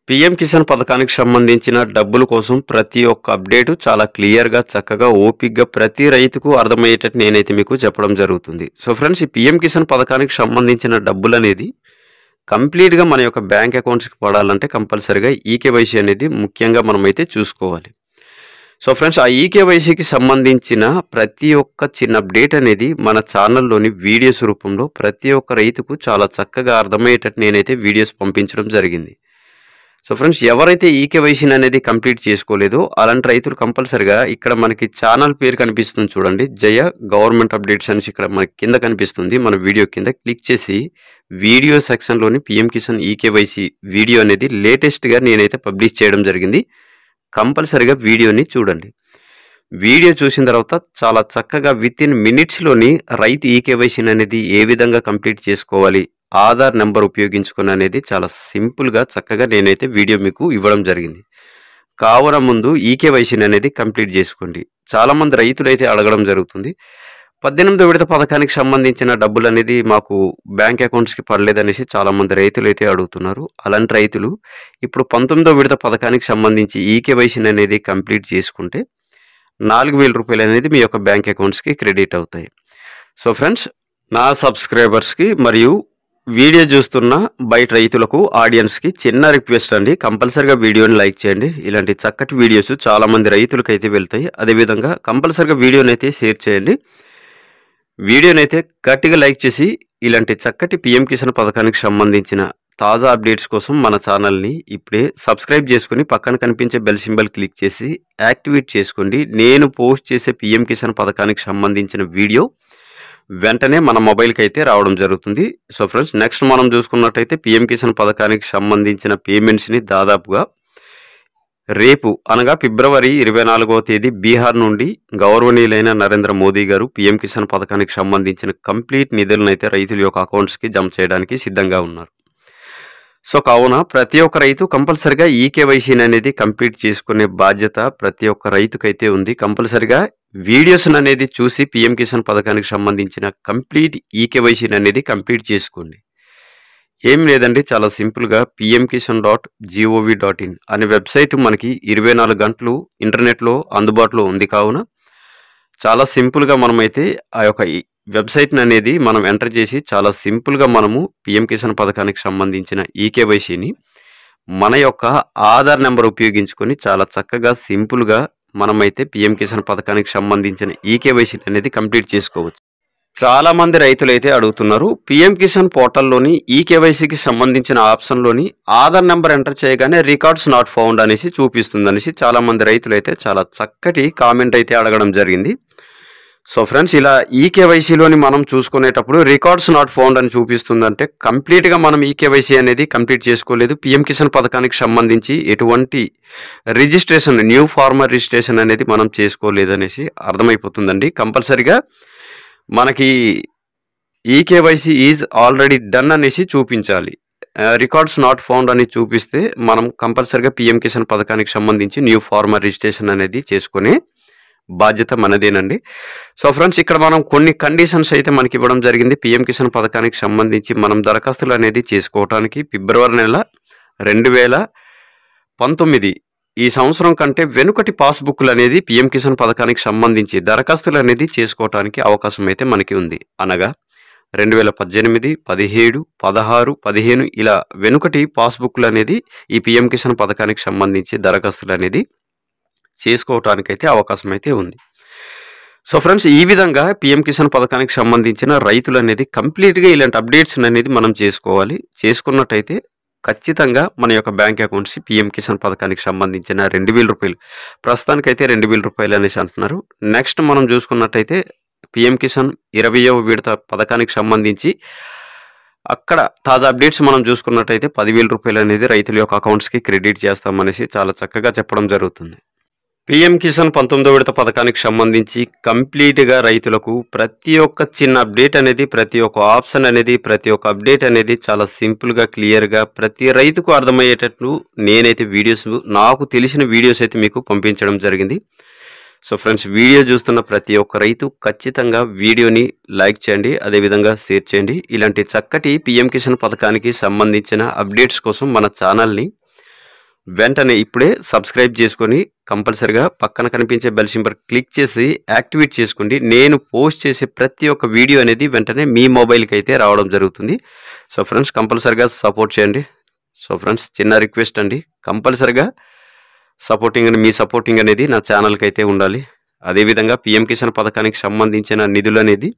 PM Kisan పథకానికి సంబంధించిన డబ్బుల కోసం ప్రతి ఒక్క అప్డేటు చాలా క్లియర్‌గా, చక్కగా, ఓపికగా ప్రతి రైతుకు అర్థమయ్యేటట్టు నేనైతే మీకు చెప్పడం జరుగుతుంది. సో ఫ్రెండ్స్, ఈ పీఎం కిసాన్ పథకానికి సంబంధించిన డబ్బులనేది కంప్లీట్‌గా మన యొక్క బ్యాంక్ అకౌంట్స్‌కి పడాలంటే కంపల్సరీగా ఈకేవైసీ అనేది ముఖ్యంగా మనమైతే చూసుకోవాలి. సో ఫ్రెండ్స్, ఆ ఈకేవైసీకి సంబంధించిన ప్రతి ఒక్క చిన్న అప్డేట్ అనేది మన ఛానల్‌లోని వీడియోస్ రూపంలో ప్రతి ఒక్క రైతుకు చాలా చక్కగా అర్థమయ్యేటట్టు నేనైతే వీడియోస్ పంపించడం జరిగింది. సో ఫ్రెండ్స్, ఎవరైతే ఈకేవైసీని అనేది కంప్లీట్ చేసుకోలేదో అలాంటి రైతులు కంపల్సరిగా ఇక్కడ మనకి ఛానల్ పేరు కనిపిస్తుంది చూడండి, జయ గవర్నమెంట్ అప్డేట్స్ అనేసి ఇక్కడ మనకి కింద కనిపిస్తుంది. మన వీడియో కింద క్లిక్ చేసి వీడియో సెక్షన్లోని పీఎం కిసాన్ ఈకేవైసీ వీడియో అనేది లేటెస్ట్గా నేనైతే పబ్లిష్ చేయడం జరిగింది. కంపల్సరిగా వీడియోని చూడండి. వీడియో చూసిన తర్వాత చాలా చక్కగా వితిన్ మినిట్స్లోని రైతు ఈకేవైసీని అనేది ఏ విధంగా కంప్లీట్ చేసుకోవాలి, ఆధార్ నెంబర్ ఉపయోగించుకుని అనేది చాలా సింపుల్గా చక్కగా నేనైతే వీడియో మీకు ఇవ్వడం జరిగింది. కావున ముందు ఈకేవైసీని అనేది కంప్లీట్ చేసుకోండి. చాలామంది రైతులు అయితే అడగడం జరుగుతుంది, 18వ విడత పథకానికి సంబంధించిన డబ్బులు అనేది మాకు బ్యాంక్ అకౌంట్స్కి పడలేదనేసి చాలామంది రైతులు అయితే అడుగుతున్నారు. అలాంటి రైతులు ఇప్పుడు 19వ విడత పథకానికి సంబంధించి ఈకేవైసీని అనేది కంప్లీట్ చేసుకుంటే 4,000 రూపాయలు అనేది మీ యొక్క బ్యాంక్ అకౌంట్స్కి క్రెడిట్ అవుతాయి. సో ఫ్రెండ్స్, నా సబ్స్క్రైబర్స్కి మరియు వీడియో చూస్తున్న బయట రైతులకు, ఆడియన్స్కి చిన్న రిక్వెస్ట్ అండి, కంపల్సరిగా వీడియోని లైక్ చేయండి. ఇలాంటి చక్కటి వీడియోస్ చాలామంది రైతులకు అయితే వెళ్తాయి. అదేవిధంగా కంపల్సరిగా వీడియోని అయితే షేర్ చేయండి. వీడియోని అయితే గట్టిగా లైక్ చేసి ఇలాంటి చక్కటి పీఎం కిసాన్ పథకానికి సంబంధించిన తాజా అప్డేట్స్ కోసం మన ఛానల్ని ఇప్పుడే సబ్స్క్రైబ్ చేసుకుని పక్కన కనిపించే బెల్ సింబల్ క్లిక్ చేసి యాక్టివేట్ చేసుకోండి. నేను పోస్ట్ చేసే పీఎం కిసాన్ పథకానికి సంబంధించిన వీడియో వెంటనే మన మొబైల్కి అయితే రావడం జరుగుతుంది. సో ఫ్రెండ్స్, నెక్స్ట్ మనం చూసుకున్నట్టయితే పీఎం కిసాన్ పథకానికి సంబంధించిన పేమెంట్స్ని దాదాపుగా రేపు అనగా ఫిబ్రవరి 24వ తేదీ బీహార్ నుండి గౌరవనీయులైన నరేంద్ర మోదీ గారు పీఎం కిసాన్ పథకానికి సంబంధించిన కంప్లీట్ నిధులను అయితే రైతుల యొక్క అకౌంట్స్కి జమ చేయడానికి సిద్ధంగా ఉన్నారు. సో కావున ప్రతి ఒక్క రైతు కంపల్సరిగా ఈకేవైసీని అనేది కంప్లీట్ చేసుకునే బాధ్యత ప్రతి ఒక్క రైతుకైతే ఉంది. కంపల్సరిగా వీడియోస్ అనేది చూసి పీఎం కిసాన్ పథకానికి సంబంధించిన కంప్లీట్ ఈకేవైసీని అనేది కంప్లీట్ చేసుకోండి. ఏం లేదండి, చాలా సింపుల్గా pmkisan.gov.in అనే వెబ్సైట్ మనకి 24 గంటలు ఇంటర్నెట్లో అందుబాటులో ఉంది. కావున చాలా సింపుల్గా మనమైతే ఆ యొక్క వెబ్సైట్ని అనేది మనం ఎంటర్ చేసి చాలా సింపుల్గా మనము పీఎం కిసాన్ పథకానికి సంబంధించిన ఈకేవైసీని మన యొక్క ఆధార్ నెంబర్ ఉపయోగించుకొని చాలా చక్కగా సింపుల్గా మనమైతే పీఎం కిసాన్ పథకానికి సంబంధించిన ఈకేవైసీని అనేది కంప్లీట్ చేసుకోవచ్చు. చాలామంది రైతులు అయితే అడుగుతున్నారు, పీఎం కిసాన్ పోర్టల్లోని ఈకేవైసీకి సంబంధించిన ఆప్షన్లోని ఆధార్ నెంబర్ ఎంటర్ చేయగానే రికార్డ్స్ నాట్ ఫౌండ్ అనేసి చూపిస్తుంది అనేసి చాలామంది రైతులు అయితే చాలా చక్కటి కామెంట్ అయితే అడగడం జరిగింది. సో ఫ్రెండ్స్, ఇలా ఈకేవైసీలోని మనం చూసుకునేటప్పుడు రికార్డ్స్ నాట్ ఫౌండ్ అని చూపిస్తుందంటే కంప్లీట్గా మనం ఈకేవైసీ అనేది కంప్లీట్ చేసుకోలేదు. పీఎం కిసాన్ పథకానికి సంబంధించి ఎటువంటి రిజిస్ట్రేషన్, న్యూ ఫార్మర్ రిజిస్ట్రేషన్ అనేది మనం చేసుకోలేదు అనేసి అర్థమైపోతుందండి. కంపల్సరిగా మనకి ఈకేవైసీ ఈజ్ ఆల్రెడీ డన్ అనేసి చూపించాలి. రికార్డ్స్ నాట్ ఫౌండ్ అని చూపిస్తే మనం కంపల్సరిగా పీఎం కిసాన్ పథకానికి సంబంధించి న్యూ ఫార్మర్ రిజిస్ట్రేషన్ అనేది చేసుకునే బాధ్యత మనదేనండి. సో ఫ్రెండ్స్, ఇక్కడ మనం కొన్ని కండిషన్స్ అయితే మనకి ఇవ్వడం జరిగింది. పీఎం కిసాన్ పథకానికి సంబంధించి మనం దరఖాస్తులు అనేది చేసుకోవడానికి ఫిబ్రవరి నెల 2019 ఈ సంవత్సరం కంటే వెనుకటి పాస్బుక్లు అనేది పీఎం కిసాన్ పథకానికి సంబంధించి దరఖాస్తులు అనేది చేసుకోవడానికి అవకాశం అయితే మనకి ఉంది. అనగా 2018, 17, 16, 15 ఇలా వెనుకటి పాస్బుక్లు అనేది ఈ పీఎం కిసాన్ పథకానికి సంబంధించి దరఖాస్తులు అనేది చేసుకోవటానికైతే అవకాశం అయితే ఉంది. సో ఫ్రెండ్స్, ఈ విధంగా పీఎం కిసాన్ పథకానికి సంబంధించిన రైతులు అనేది కంప్లీట్గా ఇలాంటి అప్డేట్స్ అనేది మనం చేసుకోవాలి. చేసుకున్నట్టయితే ఖచ్చితంగా మన యొక్క బ్యాంక్ అకౌంట్స్ పీఎం కిసాన్ పథకానికి సంబంధించిన 2,000 రూపాయలు, ప్రస్తుతానికైతే 2,000 రూపాయలు అనేసి అంటున్నారు. నెక్స్ట్ మనం చూసుకున్నట్టయితే పీఎం కిసాన్ 20వ విడత పథకానికి సంబంధించి అక్కడ తాజా అప్డేట్స్ మనం చూసుకున్నట్టయితే 10,000 రూపాయలు అనేది రైతుల యొక్క అకౌంట్స్కి క్రెడిట్ చేస్తామనేసి చాలా చక్కగా చెప్పడం జరుగుతుంది. పీఎం కిసాన్ 19వ విడత పథకానికి సంబంధించి కంప్లీట్గా రైతులకు ప్రతి ఒక్క చిన్న అప్డేట్ అనేది, ప్రతి ఒక్క ఆప్షన్ అనేది, ప్రతి ఒక్క అప్డేట్ అనేది చాలా సింపుల్గా, క్లియర్గా ప్రతి రైతుకు అర్థమయ్యేటట్లు నేనైతే వీడియోస్, నాకు తెలిసిన వీడియోస్ అయితే మీకు పంపించడం జరిగింది. సో ఫ్రెండ్స్, వీడియో చూస్తున్న ప్రతి ఒక్క రైతు ఖచ్చితంగా వీడియోని లైక్ చేయండి, అదేవిధంగా షేర్ చేయండి. ఇలాంటి చక్కటి పీఎం కిసాన్ పథకానికి సంబంధించిన అప్డేట్స్ కోసం మన ఛానల్ని వెంటనే ఇప్పుడే సబ్స్క్రైబ్ చేసుకొని కంపల్సరిగా పక్కన కనిపించే బెల్ సింబల్ క్లిక్ చేసి యాక్టివేట్ చేసుకోండి. నేను పోస్ట్ చేసే ప్రతి ఒక్క వీడియో అనేది వెంటనే మీ మొబైల్కి అయితే రావడం జరుగుతుంది. సో ఫ్రెండ్స్ కంపల్సరిగా సపోర్ట్ చేయండి. సో ఫ్రెండ్స్ చిన్న రిక్వెస్ట్ అండి, కంపల్సరిగా మీ సపోర్టింగ్ అనేది నా ఛానల్కి అయితే ఉండాలి. అదేవిధంగా పిఎం కిసాన్ పథకానికి సంబంధించిన నిధులు అనేది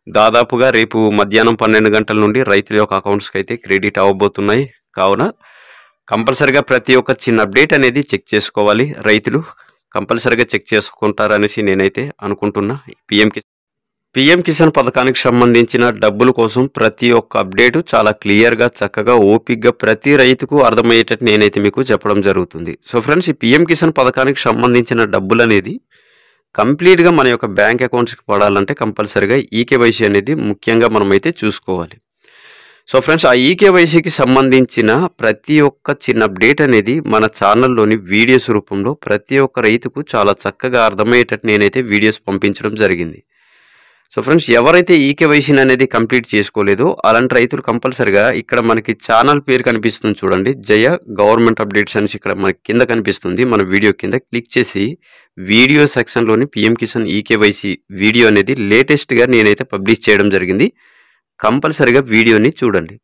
దాదాపుగా రేపు మధ్యాహ్నం 12 గంటల నుండి రైతుల యొక్క అకౌంట్స్కి అయితే క్రెడిట్ అవ్వబోతున్నాయి. కావున కంపల్సరిగా ప్రతి ఒక్క చిన్న అప్డేట్ అనేది చెక్ చేసుకోవాలి. రైతులు కంపల్సరిగా చెక్ చేసుకుంటారనేసి నేనైతే అనుకుంటున్నా. పిఎం కిసాన్ పథకానికి సంబంధించిన డబ్బుల కోసం ప్రతి ఒక్క అప్డేటు చాలా క్లియర్గా చక్కగా ఓపిక్గా ప్రతి రైతుకు అర్థమయ్యేటట్టు నేనైతే మీకు చెప్పడం జరుగుతుంది. సో ఫ్రెండ్స్, ఈ పిఎం కిసాన్ పథకానికి సంబంధించిన డబ్బులు అనేది కంప్లీట్గా మన యొక్క బ్యాంక్ అకౌంట్స్కి పడాలంటే కంపల్సరిగా ఈకేవైసీ అనేది ముఖ్యంగా మనమైతే చూసుకోవాలి. సో ఫ్రెండ్స్, ఆ ఈకేవైసీకి సంబంధించిన ప్రతి ఒక్క చిన్న అప్డేట్ అనేది మన ఛానల్లోని వీడియోస్ రూపంలో ప్రతి ఒక్క రైతుకు చాలా చక్కగా అర్థమయ్యేటట్టు నేనైతే వీడియోస్ పంపించడం జరిగింది. సో ఫ్రెండ్స్, ఎవరైతే ఈకేవైసీని అనేది కంప్లీట్ చేసుకోలేదో అలాంటి రైతులు కంపల్సరిగా ఇక్కడ మనకి ఛానల్ పేరు కనిపిస్తుంది చూడండి, జయ గవర్నమెంట్ అప్డేట్స్ అనేసి ఇక్కడ మనకి కింద కనిపిస్తుంది. మన వీడియో కింద క్లిక్ చేసి వీడియో సెక్షన్లోని పిఎం కిసాన్ ఈకేవైసీ వీడియో అనేది లేటెస్ట్గా నేనైతే పబ్లిష్ చేయడం జరిగింది. కంపల్సరిగా వీడియోని చూడండి.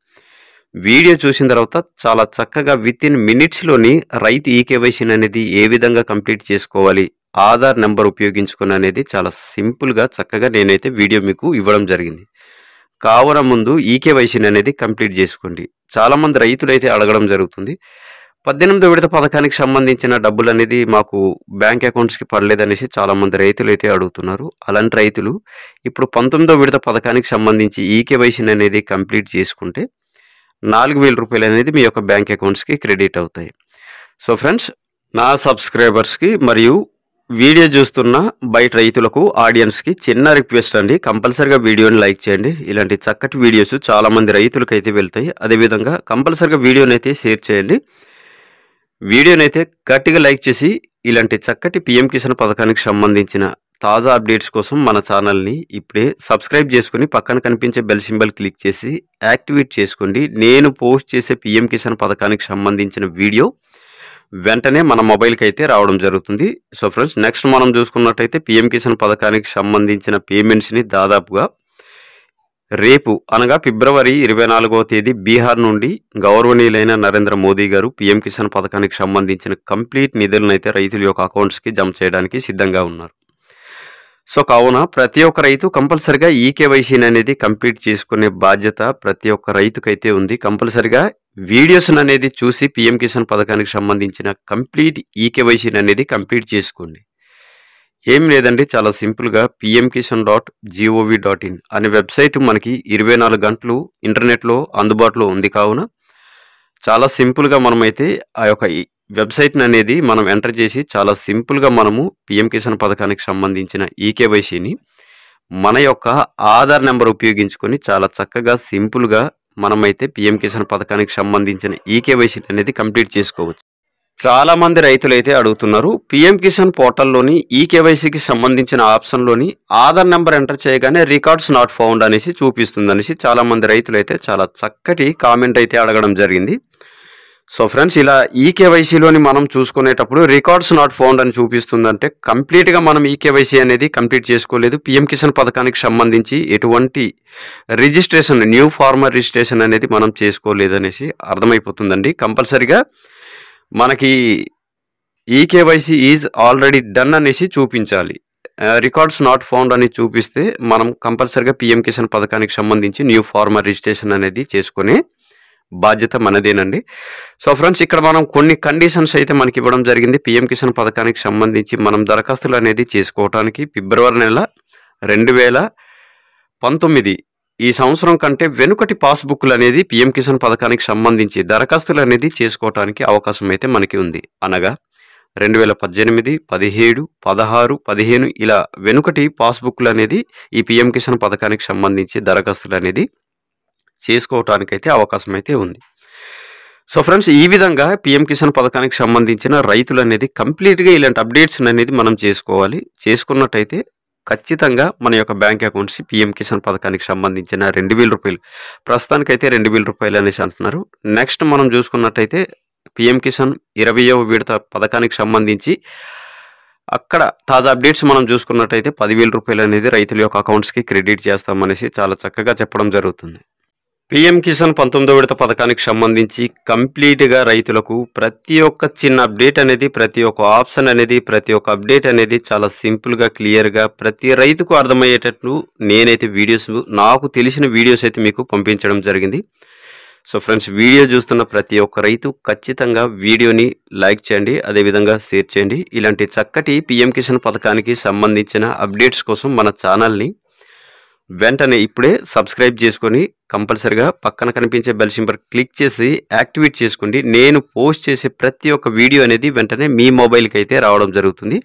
వీడియో చూసిన తర్వాత చాలా చక్కగా వితిన్ మినిట్స్లోని రైతు ఈకేవైసీని అనేది ఏ విధంగా కంప్లీట్ చేసుకోవాలి, ఆధార్ నెంబర్ ఉపయోగించుకుని అనేది చాలా సింపుల్గా చక్కగా నేనైతే వీడియో మీకు ఇవ్వడం జరిగింది. కావున ముందు ఈకేవైసీని అనేది కంప్లీట్ చేసుకోండి. చాలామంది రైతులు అయితే అడగడం జరుగుతుంది, 18వ విడత పథకానికి సంబంధించిన డబ్బులు అనేది మాకు బ్యాంక్ అకౌంట్స్కి పడలేదనేసి చాలామంది రైతులు అయితే అడుగుతున్నారు. అలాంటి రైతులు ఇప్పుడు 19వ విడత పథకానికి సంబంధించి ఈకేవైసీని అనేది కంప్లీట్ చేసుకుంటే 4,000 రూపాయలు అనేది మీ యొక్క బ్యాంక్ అకౌంట్స్కి క్రెడిట్ అవుతాయి. సో ఫ్రెండ్స్, నా సబ్స్క్రైబర్స్కి మరియు వీడియో చూస్తున్న బయట రైతులకు ఆడియన్స్కి చిన్న రిక్వెస్ట్ అండి, కంపల్సరిగా వీడియోని లైక్ చేయండి. ఇలాంటి చక్కటి వీడియోస్ చాలామంది రైతులకు అయితే వెళ్తాయి. అదేవిధంగా కంపల్సరిగా వీడియోని అయితే షేర్ చేయండి. వీడియోని అయితే గట్టిగా లైక్ చేసి ఇలాంటి చక్కటి పిఎం కిసాన్ పథకానికి సంబంధించిన తాజా అప్డేట్స్ కోసం మన ఛానల్ని ఇప్పుడే సబ్స్క్రైబ్ చేసుకుని పక్కన కనిపించే బెల్ సింబల్ క్లిక్ చేసి యాక్టివేట్ చేసుకోండి. నేను పోస్ట్ చేసే పిఎం కిసాన్ పథకానికి సంబంధించిన వీడియో వెంటనే మన మొబైల్కి అయితే రావడం జరుగుతుంది. సో ఫ్రెండ్స్, నెక్స్ట్ మనం చూసుకున్నట్టయితే పిఎం కిసాన్ పథకానికి సంబంధించిన పేమెంట్స్ని దాదాపుగా రేపు అనగా ఫిబ్రవరి 24వ తేదీ బీహార్ నుండి గౌరవనీయులైన నరేంద్ర మోదీ గారు పిఎం కిసాన్ పథకానికి సంబంధించిన కంప్లీట్ నిధులను అయితే రైతుల యొక్క అకౌంట్స్కి జమ చేయడానికి సిద్ధంగా ఉన్నారు. సో కావున ప్రతి ఒక్క రైతు కంపల్సరిగా ఈకేవైసీని అనేది కంప్లీట్ చేసుకునే బాధ్యత ప్రతి ఒక్క రైతుకైతే ఉంది. కంపల్సరిగా వీడియోస్ అనేది చూసి పిఎం కిసాన్ పథకానికి సంబంధించిన కంప్లీట్ ఈకేవైసీని అనేది కంప్లీట్ చేసుకోండి. ఏం లేదండి, చాలా సింపుల్గా pmkisan.gov.in అనే వెబ్సైట్ మనకి 24 గంటలు ఇంటర్నెట్లో అందుబాటులో ఉంది. కావున చాలా సింపుల్గా మనమైతే ఆ యొక్క వెబ్సైట్ని అనేది మనం ఎంటర్ చేసి చాలా సింపుల్గా మనము పిఎం కిసాన్ పథకానికి సంబంధించిన ఈకేవైసీని మన యొక్క ఆధార్ నెంబర్ ఉపయోగించుకొని చాలా చక్కగా సింపుల్గా మనమైతే పిఎం కిసాన్ పథకానికి సంబంధించిన ఈకేవైసీ అనేది కంప్లీట్ చేసుకోవచ్చు. చాలామంది రైతులు అయితే అడుగుతున్నారు, పిఎం కిసాన్ పోర్టల్లోని ఈకేవైసీకి సంబంధించిన ఆప్షన్లోని ఆధార్ నెంబర్ ఎంటర్ చేయగానే రికార్డ్స్ నాట్ ఫౌండ్ అనేసి చూపిస్తుంది అనేసి చాలామంది రైతులు అయితే చాలా చక్కటి కామెంట్ అయితే అడగడం జరిగింది. సో ఫ్రెండ్స్, ఇలా ఈకేవైసీలోని మనం చూసుకునేటప్పుడు రికార్డ్స్ నాట్ ఫౌండ్ అని చూపిస్తుందంటే కంప్లీట్గా మనం ఈకేవైసీ అనేది కంప్లీట్ చేసుకోలేదు. పిఎం కిసాన్ పథకానికి సంబంధించి ఎటువంటి రిజిస్ట్రేషన్, న్యూ ఫార్మర్ రిజిస్ట్రేషన్ అనేది మనం చేసుకోలేదు అనేసి అర్థమైపోతుందండి. కంపల్సరిగా మనకి ఈకేవైసీ ఈజ్ ఆల్రెడీ డన్ అనేసి చూపించాలి. రికార్డ్స్ నాట్ ఫౌండ్ అని చూపిస్తే మనం కంపల్సరిగా పిఎం కిసాన్ పథకానికి సంబంధించి న్యూ ఫార్మర్ రిజిస్ట్రేషన్ అనేది చేసుకునే బాధ్యత మనదేనండి. సో ఫ్రెండ్స్, ఇక్కడ మనం కొన్ని కండిషన్స్ అయితే మనకి ఇవ్వడం జరిగింది. పిఎం కిసాన్ పథకానికి సంబంధించి మనం దరఖాస్తులు అనేది చేసుకోవడానికి ఫిబ్రవరి నెల 2019 ఈ సంవత్సరం కంటే వెనుకటి పాస్బుక్లు అనేది పిఎం కిసాన్ పథకానికి సంబంధించి దరఖాస్తులు అనేది చేసుకోవడానికి అవకాశం అయితే మనకి ఉంది. అనగా 2018, 17, 16, 15 ఇలా వెనుకటి పాస్బుక్లు అనేది ఈ పిఎం కిసాన్ పథకానికి సంబంధించి దరఖాస్తులు అనేది చేసుకోవటానికైతే అవకాశం అయితే ఉంది. సో ఫ్రెండ్స్, ఈ విధంగా పిఎం కిసాన్ పథకానికి సంబంధించిన రైతులు అనేది కంప్లీట్గా ఇలాంటి అప్డేట్స్ అనేది మనం చేసుకోవాలి. చేసుకున్నట్టయితే ఖచ్చితంగా మన యొక్క బ్యాంక్ అకౌంట్స్ పిఎం కిసాన్ పథకానికి సంబంధించిన 2,000 రూపాయలు, ప్రస్తుతానికైతే 2,000 రూపాయలు అనేసి అంటున్నారు. నెక్స్ట్ మనం చూసుకున్నట్టయితే పిఎం కిసాన్ 20వ విడత పథకానికి సంబంధించి అక్కడ తాజా అప్డేట్స్ మనం చూసుకున్నట్టయితే 10,000 రూపాయలు అనేది రైతుల యొక్క అకౌంట్స్కి క్రెడిట్ చేస్తామనేసి చాలా చక్కగా చెప్పడం జరుగుతుంది. పిఎం కిసాన్ 19వ విడత పథకానికి సంబంధించి కంప్లీట్గా రైతులకు ప్రతి ఒక్క చిన్న అప్డేట్ అనేది, ప్రతి ఒక్క ఆప్షన్ అనేది, ప్రతి ఒక్క అప్డేట్ అనేది చాలా సింపుల్గా క్లియర్గా ప్రతి రైతుకు అర్థమయ్యేటట్లు నేనైతే వీడియోస్, నాకు తెలిసిన వీడియోస్ అయితే మీకు పంపించడం జరిగింది. సో ఫ్రెండ్స్, వీడియో చూస్తున్న ప్రతి ఒక్క రైతు ఖచ్చితంగా వీడియోని లైక్ చేయండి, అదేవిధంగా షేర్ చేయండి. ఇలాంటి చక్కటి పిఎం కిసాన్ పథకానికి సంబంధించిన అప్డేట్స్ కోసం మన ఛానల్ని వెంటనే ఇప్పుడే సబ్స్క్రైబ్ చేసుకొని కంపల్సరిగా పక్కన కనిపించే బెల్ సింబల్ క్లిక్ చేసి యాక్టివేట్ చేసుకోండి. నేను పోస్ట్ చేసే ప్రతి ఒక్క వీడియో అనేది వెంటనే మీ మొబైల్కి అయితే రావడం జరుగుతుంది.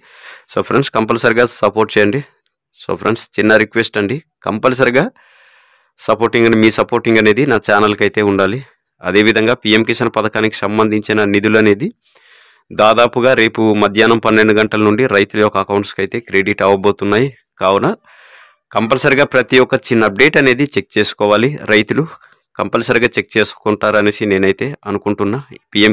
సో ఫ్రెండ్స్, కంపల్సరిగా సపోర్ట్ చేయండి. సో ఫ్రెండ్స్, చిన్న రిక్వెస్ట్ అండి, కంపల్సరిగా మీ సపోర్టింగ్ అనేది నా ఛానల్కి అయితే ఉండాలి. అదేవిధంగా పిఎం కిసాన్ పథకానికి సంబంధించిన నిధులు అనేది దాదాపుగా రేపు మధ్యాహ్నం 12 గంటల నుండి రైతుల యొక్క అకౌంట్స్కి అయితే క్రెడిట్ అవ్వబోతున్నాయి. కావున కంపల్సరిగా ప్రతి ఒక్క చిన్న అప్డేట్ అనేది చెక్ చేసుకోవాలి. రైతులు కంపల్సరిగా చెక్ చేసుకుంటారనేసి నేనైతే అనుకుంటున్నా. పిఎం